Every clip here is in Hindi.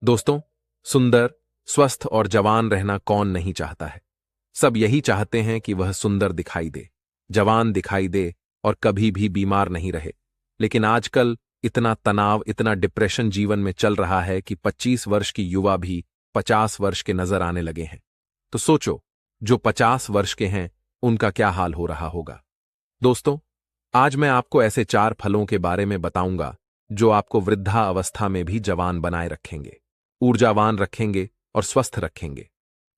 दोस्तों, सुंदर, स्वस्थ और जवान रहना कौन नहीं चाहता है। सब यही चाहते हैं कि वह सुंदर दिखाई दे, जवान दिखाई दे और कभी भी बीमार नहीं रहे। लेकिन आजकल इतना तनाव, इतना डिप्रेशन जीवन में चल रहा है कि 25 वर्ष की युवा भी 50 वर्ष के नजर आने लगे हैं। तो सोचो, जो 50 वर्ष के हैं उनका क्या हाल हो रहा होगा। दोस्तों, आज मैं आपको ऐसे 4 फलों के बारे में बताऊंगा जो आपको वृद्धा अवस्था में भी जवान बनाए रखेंगे, ऊर्जावान रखेंगे और स्वस्थ रखेंगे।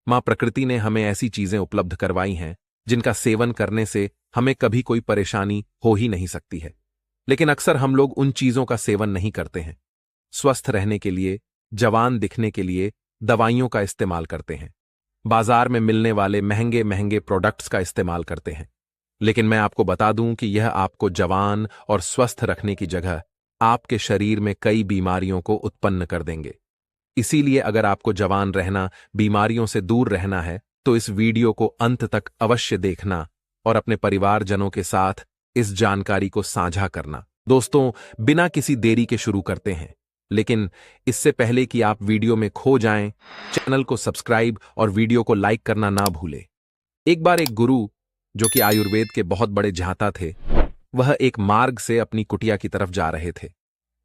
मां प्रकृति ने हमें ऐसी चीजें उपलब्ध करवाई हैं जिनका सेवन करने से हमें कभी कोई परेशानी हो ही नहीं सकती है। लेकिन अक्सर हम लोग उन चीजों का सेवन नहीं करते हैं। स्वस्थ रहने के लिए, जवान दिखने के लिए दवाइयों का इस्तेमाल करते हैं, बाजार में मिलने वाले महंगे महंगे प्रोडक्ट्स का इस्तेमाल करते हैं। लेकिन मैं आपको बता दूं कि यह आपको जवान और स्वस्थ रखने की जगह आपके शरीर में कई बीमारियों को उत्पन्न कर देंगे। इसीलिए अगर आपको जवान रहना, बीमारियों से दूर रहना है तो इस वीडियो को अंत तक अवश्य देखना और अपने परिवारजनों के साथ इस जानकारी को साझा करना। दोस्तों, बिना किसी देरी के शुरू करते हैं, लेकिन इससे पहले कि आप वीडियो में खो जाएं, चैनल को सब्सक्राइब और वीडियो को लाइक करना ना भूलें। एक बार एक गुरु, जो कि आयुर्वेद के बहुत बड़े झांता थे, वह एक मार्ग से अपनी कुटिया की तरफ जा रहे थे।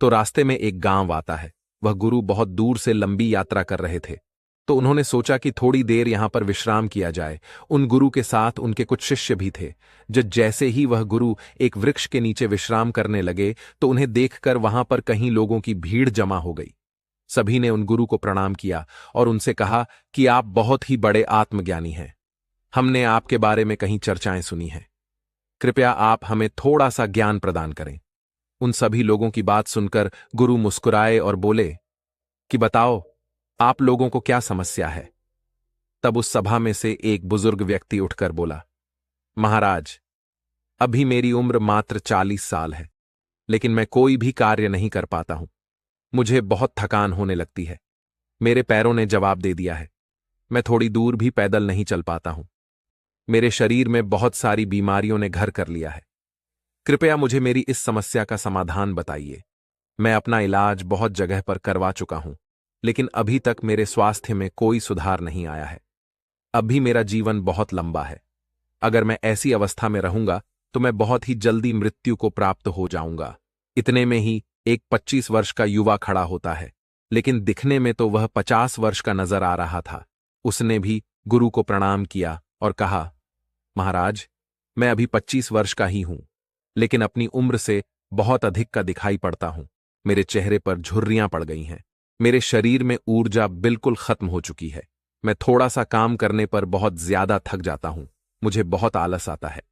तो रास्ते में एक गांव आता है। वह गुरु बहुत दूर से लंबी यात्रा कर रहे थे, तो उन्होंने सोचा कि थोड़ी देर यहां पर विश्राम किया जाए। उन गुरु के साथ उनके कुछ शिष्य भी थे। जैसे ही वह गुरु एक वृक्ष के नीचे विश्राम करने लगे तो उन्हें देखकर वहां पर कहीं लोगों की भीड़ जमा हो गई। सभी ने उन गुरु को प्रणाम किया और उनसे कहा कि आप बहुत ही बड़े आत्मज्ञानी हैं। हमने आपके बारे में कहीं चर्चाएं सुनी हैं। कृपया आप हमें थोड़ा सा ज्ञान प्रदान करें। उन सभी लोगों की बात सुनकर गुरु मुस्कुराए और बोले कि बताओ, आप लोगों को क्या समस्या है। तब उस सभा में से एक बुजुर्ग व्यक्ति उठकर बोला, महाराज, अभी मेरी उम्र मात्र 40 साल है, लेकिन मैं कोई भी कार्य नहीं कर पाता हूं। मुझे बहुत थकान होने लगती है। मेरे पैरों ने जवाब दे दिया है। मैं थोड़ी दूर भी पैदल नहीं चल पाता हूं। मेरे शरीर में बहुत सारी बीमारियों ने घर कर लिया है। कृपया मुझे मेरी इस समस्या का समाधान बताइए। मैं अपना इलाज बहुत जगह पर करवा चुका हूं, लेकिन अभी तक मेरे स्वास्थ्य में कोई सुधार नहीं आया है। अभी मेरा जीवन बहुत लंबा है। अगर मैं ऐसी अवस्था में रहूंगा तो मैं बहुत ही जल्दी मृत्यु को प्राप्त हो जाऊंगा। इतने में ही एक 25 वर्ष का युवा खड़ा होता है, लेकिन दिखने में तो वह 50 वर्ष का नजर आ रहा था। उसने भी गुरु को प्रणाम किया और कहा, महाराज, मैं अभी 25 वर्ष का ही हूं, लेकिन अपनी उम्र से बहुत अधिक का दिखाई पड़ता हूं। मेरे चेहरे पर झुर्रियां पड़ गई हैं। मेरे शरीर में ऊर्जा बिल्कुल खत्म हो चुकी है। मैं थोड़ा सा काम करने पर बहुत ज्यादा थक जाता हूं। मुझे बहुत आलस आता है।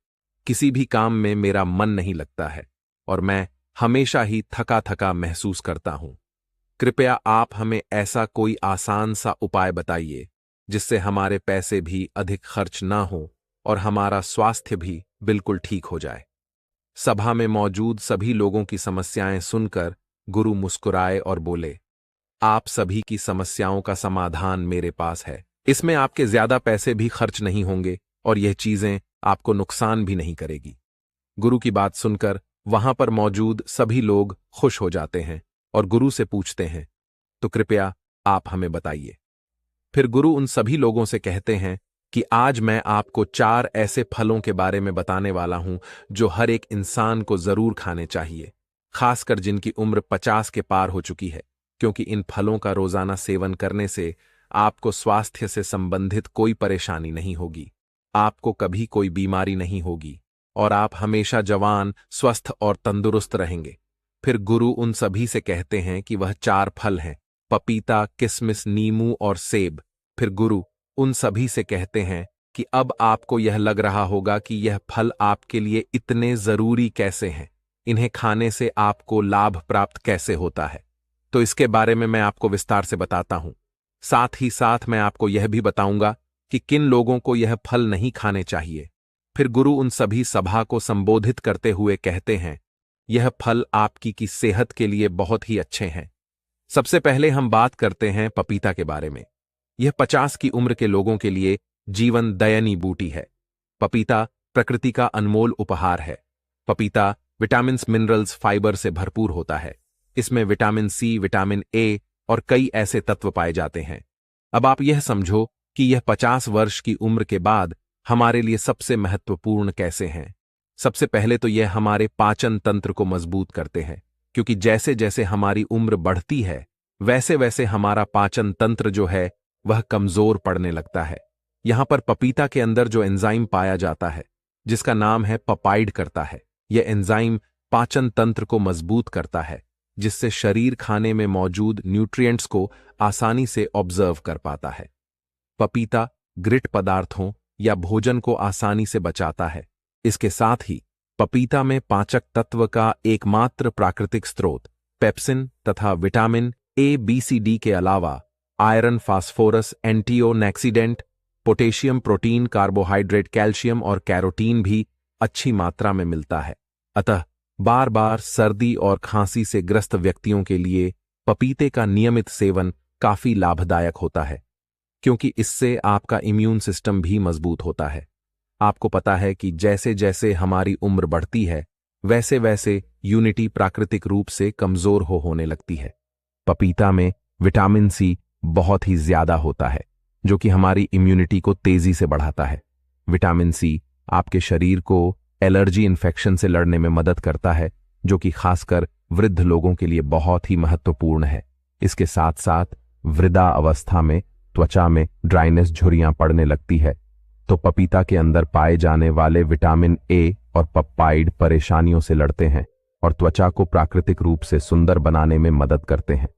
किसी भी काम में मेरा मन नहीं लगता है और मैं हमेशा ही थका थका महसूस करता हूं। कृपया आप हमें ऐसा कोई आसान सा उपाय बताइए जिससे हमारे पैसे भी अधिक खर्च ना हो और हमारा स्वास्थ्य भी बिल्कुल ठीक हो जाए। सभा में मौजूद सभी लोगों की समस्याएं सुनकर गुरु मुस्कुराए और बोले, आप सभी की समस्याओं का समाधान मेरे पास है। इसमें आपके ज्यादा पैसे भी खर्च नहीं होंगे और यह चीजें आपको नुकसान भी नहीं करेगी। गुरु की बात सुनकर वहां पर मौजूद सभी लोग खुश हो जाते हैं और गुरु से पूछते हैं, तो कृपया आप हमें बताइए। फिर गुरु उन सभी लोगों से कहते हैं कि आज मैं आपको 4 ऐसे फलों के बारे में बताने वाला हूं जो हर एक इंसान को जरूर खाने चाहिए, खासकर जिनकी उम्र 50 के पार हो चुकी है, क्योंकि इन फलों का रोजाना सेवन करने से आपको स्वास्थ्य से संबंधित कोई परेशानी नहीं होगी, आपको कभी कोई बीमारी नहीं होगी और आप हमेशा जवान, स्वस्थ और तंदुरुस्त रहेंगे। फिर गुरु उन सभी से कहते हैं कि वह 4 फल हैं, पपीता, किशमिश, नींबू और सेब। फिर गुरु उन सभी से कहते हैं कि अब आपको यह लग रहा होगा कि यह फल आपके लिए इतने जरूरी कैसे हैं, इन्हें खाने से आपको लाभ प्राप्त कैसे होता है। तो इसके बारे में मैं आपको विस्तार से बताता हूं। साथ ही साथ मैं आपको यह भी बताऊंगा कि किन लोगों को यह फल नहीं खाने चाहिए। फिर गुरु उन सभी सभा को संबोधित करते हुए कहते हैं, यह फल आपकी की सेहत के लिए बहुत ही अच्छे हैं। सबसे पहले हम बात करते हैं पपीता के बारे में। यह 50 की उम्र के लोगों के लिए जीवन दयनीय बूटी है। पपीता प्रकृति का अनमोल उपहार है। पपीता विटामिन्स, मिनरल्स, फाइबर से भरपूर होता है। इसमें विटामिन सी, विटामिन ए और कई ऐसे तत्व पाए जाते हैं। अब आप यह समझो कि यह 50 वर्ष की उम्र के बाद हमारे लिए सबसे महत्वपूर्ण कैसे हैं। सबसे पहले तो यह हमारे पाचन तंत्र को मजबूत करते हैं, क्योंकि जैसे जैसे हमारी उम्र बढ़ती है वैसे वैसे हमारा पाचन तंत्र जो है वह कमजोर पड़ने लगता है। यहां पर पपीता के अंदर जो एंजाइम पाया जाता है, जिसका नाम है पपाइड करता है, यह एंजाइम पाचन तंत्र को मजबूत करता है, जिससे शरीर खाने में मौजूद न्यूट्रिएंट्स को आसानी से ऑब्जर्व कर पाता है। पपीता ग्रिट पदार्थों या भोजन को आसानी से बचाता है। इसके साथ ही पपीता में पाचक तत्व का एकमात्र प्राकृतिक स्रोत पेप्सिन तथा vitamin A, B, C, D के अलावा iron, phosphorus, antioxidant, potassium, protein, carbohydrate, calcium और कैरोटीन भी अच्छी मात्रा में मिलता है। अतः बार बार सर्दी और खांसी से ग्रस्त व्यक्तियों के लिए पपीते का नियमित सेवन काफी लाभदायक होता है, क्योंकि इससे आपका इम्यून सिस्टम भी मजबूत होता है। आपको पता है कि जैसे जैसे हमारी उम्र बढ़ती है वैसे वैसे इम्यूनिटी प्राकृतिक रूप से कमजोर होने लगती है। पपीता में विटामिन सी बहुत ही ज्यादा होता है, जो कि हमारी इम्यूनिटी को तेजी से बढ़ाता है। विटामिन सी आपके शरीर को एलर्जी इन्फेक्शन से लड़ने में मदद करता है, जो कि खासकर वृद्ध लोगों के लिए बहुत ही महत्वपूर्ण है। इसके साथ साथ वृद्धा अवस्था में त्वचा में ड्राइनेस, झुर्रियां पड़ने लगती है, तो पपीता के अंदर पाए जाने वाले विटामिन ए और पपाइड परेशानियों से लड़ते हैं और त्वचा को प्राकृतिक रूप से सुंदर बनाने में मदद करते हैं।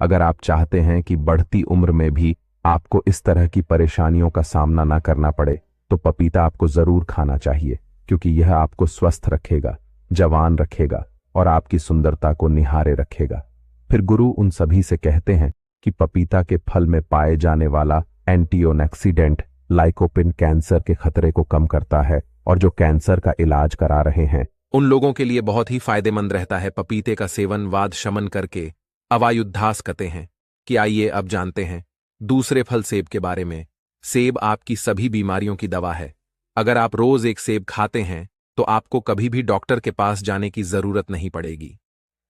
अगर आप चाहते हैं कि बढ़ती उम्र में भी आपको इस तरह की परेशानियों का सामना न करना पड़े, तो पपीता आपको जरूर खाना चाहिए, क्योंकि यह आपको स्वस्थ रखेगा, जवान रखेगा और आपकी सुंदरता को निहारे रखेगा। फिर गुरु उन सभी से कहते हैं कि पपीता के फल में पाए जाने वाला एंटीओक्सीडेंट लाइकोपिन कैंसर के खतरे को कम करता है, और जो कैंसर का इलाज करा रहे हैं उन लोगों के लिए बहुत ही फायदेमंद रहता है। पपीते का सेवन वाद शमन करके अवायुद्धास कहते हैं। कि आइए अब जानते हैं दूसरे फल सेब के बारे में। सेब आपकी सभी बीमारियों की दवा है। अगर आप रोज एक सेब खाते हैं तो आपको कभी भी डॉक्टर के पास जाने की जरूरत नहीं पड़ेगी।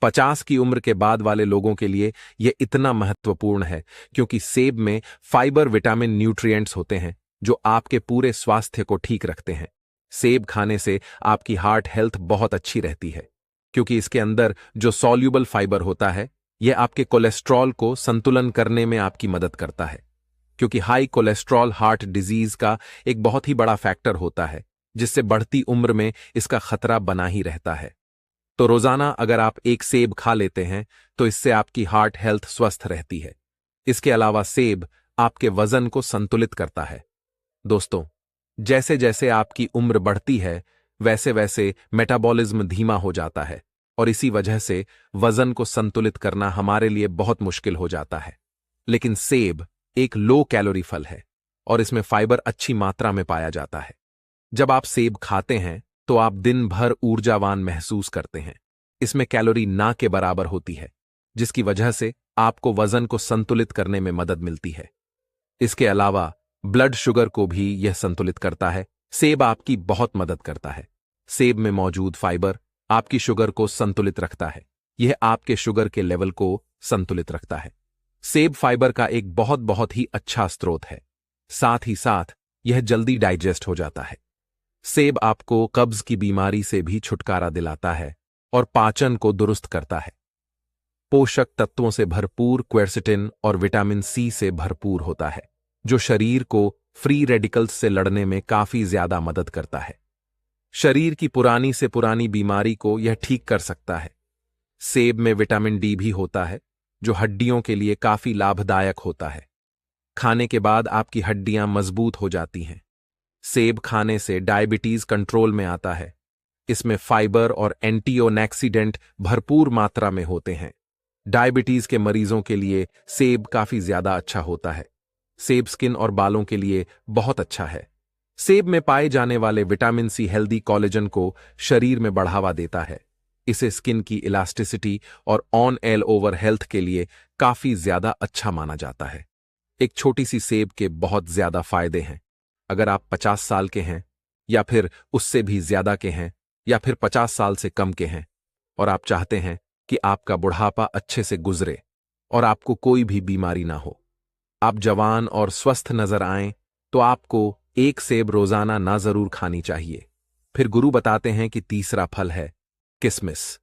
50 की उम्र के बाद वाले लोगों के लिए यह इतना महत्वपूर्ण है क्योंकि सेब में फाइबर, विटामिन, न्यूट्रिएंट्स होते हैं जो आपके पूरे स्वास्थ्य को ठीक रखते हैं। सेब खाने से आपकी हार्ट हेल्थ बहुत अच्छी रहती है, क्योंकि इसके अंदर जो सॉल्यूबल फाइबर होता है यह आपके कोलेस्ट्रॉल को संतुलन करने में आपकी मदद करता है, क्योंकि हाई कोलेस्ट्रॉल हार्ट डिजीज का एक बहुत ही बड़ा फैक्टर होता है, जिससे बढ़ती उम्र में इसका खतरा बना ही रहता है। तो रोजाना अगर आप एक सेब खा लेते हैं तो इससे आपकी हार्ट हेल्थ स्वस्थ रहती है। इसके अलावा सेब आपके वजन को संतुलित करता है। दोस्तों, जैसे जैसे आपकी उम्र बढ़ती है वैसे वैसे मेटाबॉलिज्म धीमा हो जाता है, और इसी वजह से वजन को संतुलित करना हमारे लिए बहुत मुश्किल हो जाता है। लेकिन सेब एक लो कैलोरी फल है और इसमें फाइबर अच्छी मात्रा में पाया जाता है। जब आप सेब खाते हैं तो आप दिन भर ऊर्जावान महसूस करते हैं। इसमें कैलोरी ना के बराबर होती है, जिसकी वजह से आपको वजन को संतुलित करने में मदद मिलती है। इसके अलावा ब्लड शुगर को भी यह संतुलित करता है। सेब आपकी बहुत मदद करता है। सेब में मौजूद फाइबर आपकी शुगर को संतुलित रखता है। यह आपके शुगर के लेवल को संतुलित रखता है। सेब फाइबर का एक बहुत ही अच्छा स्रोत है। साथ ही साथ यह जल्दी डाइजेस्ट हो जाता है। सेब आपको कब्ज की बीमारी से भी छुटकारा दिलाता है और पाचन को दुरुस्त करता है। पोषक तत्वों से भरपूर क्वेरसिटिन और विटामिन सी से भरपूर होता है, जो शरीर को फ्री रेडिकल्स से लड़ने में काफी ज्यादा मदद करता है। शरीर की पुरानी से पुरानी बीमारी को यह ठीक कर सकता है। सेब में विटामिन डी भी होता है, जो हड्डियों के लिए काफी लाभदायक होता है। खाने के बाद आपकी हड्डियां मजबूत हो जाती हैं। सेब खाने से डायबिटीज कंट्रोल में आता है। इसमें फाइबर और एंटीओक्सीडेंट भरपूर मात्रा में होते हैं। डायबिटीज के मरीजों के लिए सेब काफी ज्यादा अच्छा होता है। सेब स्किन और बालों के लिए बहुत अच्छा है। सेब में पाए जाने वाले विटामिन सी हेल्दी कोलेजन को शरीर में बढ़ावा देता है। इसे स्किन की इलास्टिसिटी और ऑन एल ओवर हेल्थ के लिए काफी ज्यादा अच्छा माना जाता है। एक छोटी सी सेब के बहुत ज्यादा फायदे हैं। अगर आप 50 साल के हैं या फिर उससे भी ज्यादा के हैं या फिर 50 साल से कम के हैं और आप चाहते हैं कि आपका बुढ़ापा अच्छे से गुजरे और आपको कोई भी बीमारी ना हो। आप जवान और स्वस्थ नजर आएं तो आपको एक सेब रोजाना ना जरूर खानी चाहिए। फिर गुरु बताते हैं कि तीसरा फल है किशमिश।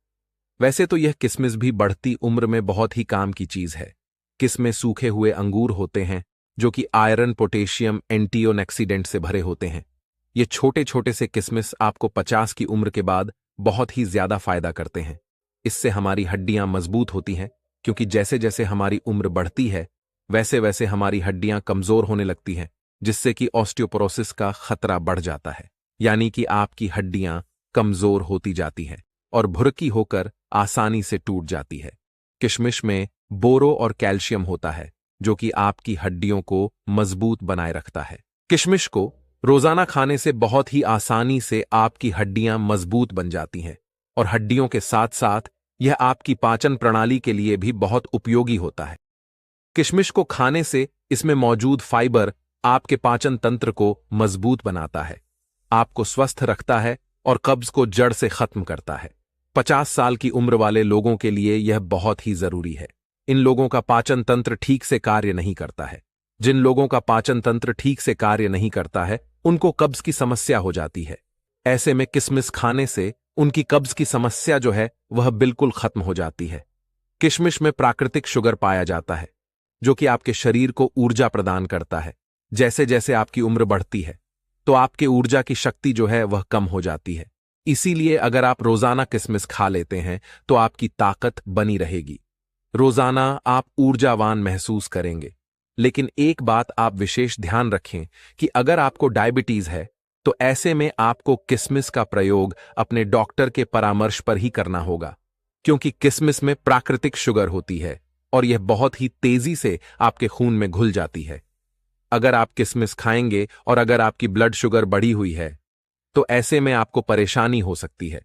वैसे तो यह किशमिश भी बढ़ती उम्र में बहुत ही काम की चीज है। किसमें सूखे हुए अंगूर होते हैं जो कि आयरन, पोटेशियम, एंटीऑक्सीडेंट से भरे होते हैं। ये छोटे छोटे से किशमिश आपको 50 की उम्र के बाद बहुत ही ज्यादा फायदा करते हैं। इससे हमारी हड्डियां मजबूत होती हैं, क्योंकि जैसे जैसे हमारी उम्र बढ़ती है वैसे वैसे हमारी हड्डियां कमजोर होने लगती हैं, जिससे कि ऑस्टियोपोरोसिस का खतरा बढ़ जाता है। यानी कि आपकी हड्डियां कमजोर होती जाती हैं और भुरकी होकर आसानी से टूट जाती है। किशमिश में बोरो और कैल्शियम होता है जो कि आपकी हड्डियों को मजबूत बनाए रखता है। किशमिश को रोजाना खाने से बहुत ही आसानी से आपकी हड्डियां मजबूत बन जाती हैं और हड्डियों के साथ साथ यह आपकी पाचन प्रणाली के लिए भी बहुत उपयोगी होता है। किशमिश को खाने से इसमें मौजूद फाइबर आपके पाचन तंत्र को मजबूत बनाता है, आपको स्वस्थ रखता है और कब्ज को जड़ से खत्म करता है। 50 साल की उम्र वाले लोगों के लिए यह बहुत ही जरूरी है। इन लोगों का पाचन तंत्र ठीक से कार्य नहीं करता है। जिन लोगों का पाचन तंत्र ठीक से कार्य नहीं करता है उनको कब्ज की समस्या हो जाती है। ऐसे में किशमिश खाने से उनकी कब्ज की समस्या जो है वह बिल्कुल खत्म हो जाती है। किशमिश में प्राकृतिक शुगर पाया जाता है जो कि आपके शरीर को ऊर्जा प्रदान करता है। जैसे जैसे आपकी उम्र बढ़ती है तो आपके ऊर्जा की शक्ति जो है वह कम हो जाती है। इसीलिए अगर आप रोजाना किशमिश खा लेते हैं तो आपकी ताकत बनी रहेगी। रोजाना आप ऊर्जावान महसूस करेंगे। लेकिन एक बात आप विशेष ध्यान रखें कि अगर आपको डायबिटीज है तो ऐसे में आपको किशमिश का प्रयोग अपने डॉक्टर के परामर्श पर ही करना होगा, क्योंकि किशमिश में प्राकृतिक शुगर होती है और यह बहुत ही तेजी से आपके खून में घुल जाती है। अगर आप किशमिश खाएंगे और अगर आपकी ब्लड शुगर बढ़ी हुई है तो ऐसे में आपको परेशानी हो सकती है।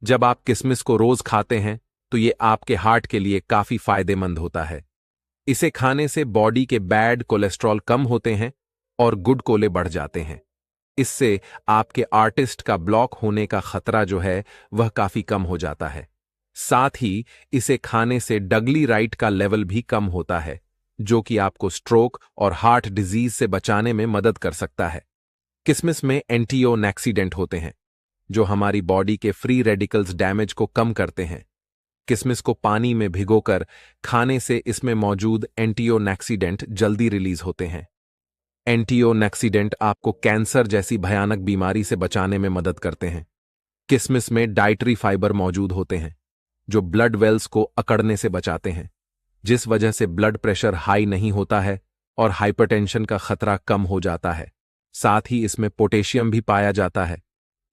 जब आप किशमिश को रोज खाते हैं तो ये आपके हार्ट के लिए काफी फायदेमंद होता है। इसे खाने से बॉडी के बैड कोलेस्ट्रॉल कम होते हैं और गुड कोले बढ़ जाते हैं। इससे आपके आर्टिस्ट का ब्लॉक होने का खतरा जो है वह काफी कम हो जाता है। साथ ही इसे खाने से डगलीराइट का लेवल भी कम होता है जो कि आपको स्ट्रोक और हार्ट डिजीज से बचाने में मदद कर सकता है। किशमिश में एंटीऑक्सीडेंट होते हैं जो हमारी बॉडी के फ्री रेडिकल्स डैमेज को कम करते हैं। किशमिश को पानी में भिगोकर खाने से इसमें मौजूद एंटीऑक्सीडेंट जल्दी रिलीज होते हैं। एंटीऑक्सीडेंट आपको कैंसर जैसी भयानक बीमारी से बचाने में मदद करते हैं। किशमिश में डाइटरी फाइबर मौजूद होते हैं जो ब्लड वेल्स को अकड़ने से बचाते हैं, जिस वजह से ब्लड प्रेशर हाई नहीं होता है और हाइपरटेंशन का खतरा कम हो जाता है। साथ ही इसमें पोटेशियम भी पाया जाता है,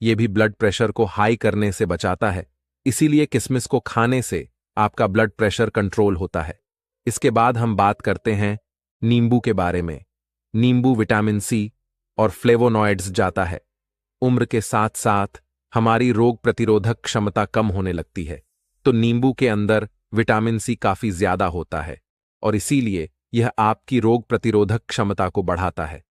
यह भी ब्लड प्रेशर को हाई करने से बचाता है। इसीलिए किशमिश को खाने से आपका ब्लड प्रेशर कंट्रोल होता है। इसके बाद हम बात करते हैं नींबू के बारे में। नींबू विटामिन सी और फ्लेवोनॉइड्स जाता है। उम्र के साथ साथ हमारी रोग प्रतिरोधक क्षमता कम होने लगती है, तो नींबू के अंदर विटामिन सी काफी ज्यादा होता है और इसीलिए यह आपकी रोग प्रतिरोधक क्षमता को बढ़ाता है।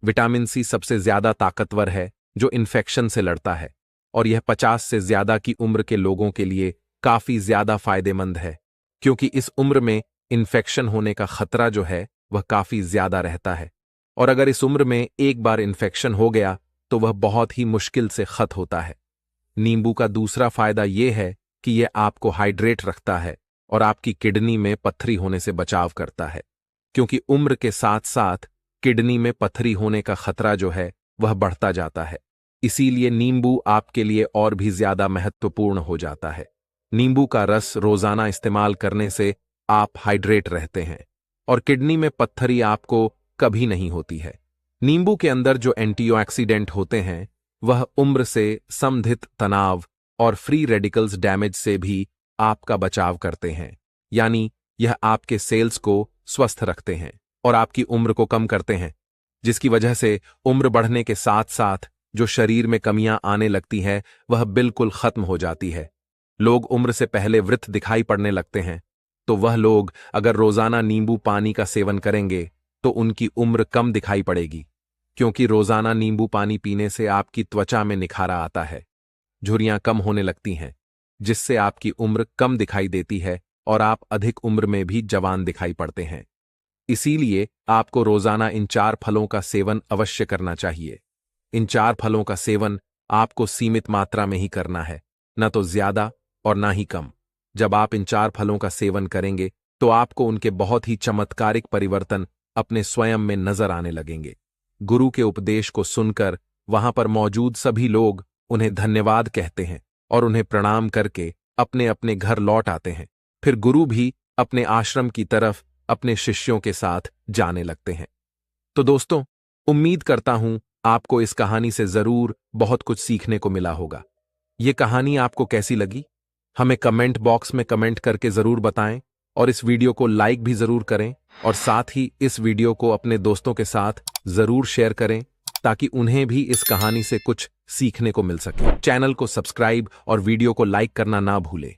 विटामिन सी सबसे ज्यादा ताकतवर है जो इन्फेक्शन से लड़ता है और यह 50 से ज्यादा की उम्र के लोगों के लिए काफी ज्यादा फायदेमंद है, क्योंकि इस उम्र में इन्फेक्शन होने का खतरा जो है वह काफी ज्यादा रहता है और अगर इस उम्र में एक बार इन्फेक्शन हो गया तो वह बहुत ही मुश्किल से खत्म होता है। नींबू का दूसरा फायदा यह है कि यह आपको हाइड्रेट रखता है और आपकी किडनी में पत्थरी होने से बचाव करता है, क्योंकि उम्र के साथ साथ किडनी में पत्थरी होने का खतरा जो है वह बढ़ता जाता है। इसीलिए नींबू आपके लिए और भी ज्यादा महत्वपूर्ण हो जाता है। नींबू का रस रोजाना इस्तेमाल करने से आप हाइड्रेट रहते हैं और किडनी में पत्थरी आपको कभी नहीं होती है। नींबू के अंदर जो एंटीऑक्सीडेंट होते हैं वह उम्र से संबंधित तनाव और फ्री रेडिकल्स डैमेज से भी आपका बचाव करते हैं, यानी यह आपके सेल्स को स्वस्थ रखते हैं और आपकी उम्र को कम करते हैं, जिसकी वजह से उम्र बढ़ने के साथ साथ जो शरीर में कमियां आने लगती हैं वह बिल्कुल खत्म हो जाती है। लोग उम्र से पहले वृद्ध दिखाई पड़ने लगते हैं, तो वह लोग अगर रोजाना नींबू पानी का सेवन करेंगे तो उनकी उम्र कम दिखाई पड़ेगी, क्योंकि रोजाना नींबू पानी पीने से आपकी त्वचा में निखारा आता है, झुर्रियां कम होने लगती हैं, जिससे आपकी उम्र कम दिखाई देती है और आप अधिक उम्र में भी जवान दिखाई पड़ते हैं। इसीलिए आपको रोजाना इन 4 फलों का सेवन अवश्य करना चाहिए। इन 4 फलों का सेवन आपको सीमित मात्रा में ही करना है, न तो ज्यादा और ना ही कम। जब आप इन 4 फलों का सेवन करेंगे तो आपको उनके बहुत ही चमत्कारिक परिवर्तन अपने स्वयं में नजर आने लगेंगे। गुरु के उपदेश को सुनकर वहां पर मौजूद सभी लोग उन्हें धन्यवाद कहते हैं और उन्हें प्रणाम करके अपने अपने घर लौट आते हैं। फिर गुरु भी अपने आश्रम की तरफ अपने शिष्यों के साथ जाने लगते हैं। तो दोस्तों, उम्मीद करता हूं आपको इस कहानी से जरूर बहुत कुछ सीखने को मिला होगा। ये कहानी आपको कैसी लगी हमें कमेंट बॉक्स में कमेंट करके जरूर बताएं और इस वीडियो को लाइक भी जरूर करें और साथ ही इस वीडियो को अपने दोस्तों के साथ जरूर शेयर करें ताकि उन्हें भी इस कहानी से कुछ सीखने को मिल सके। चैनल को सब्सक्राइब और वीडियो को लाइक करना ना भूलें।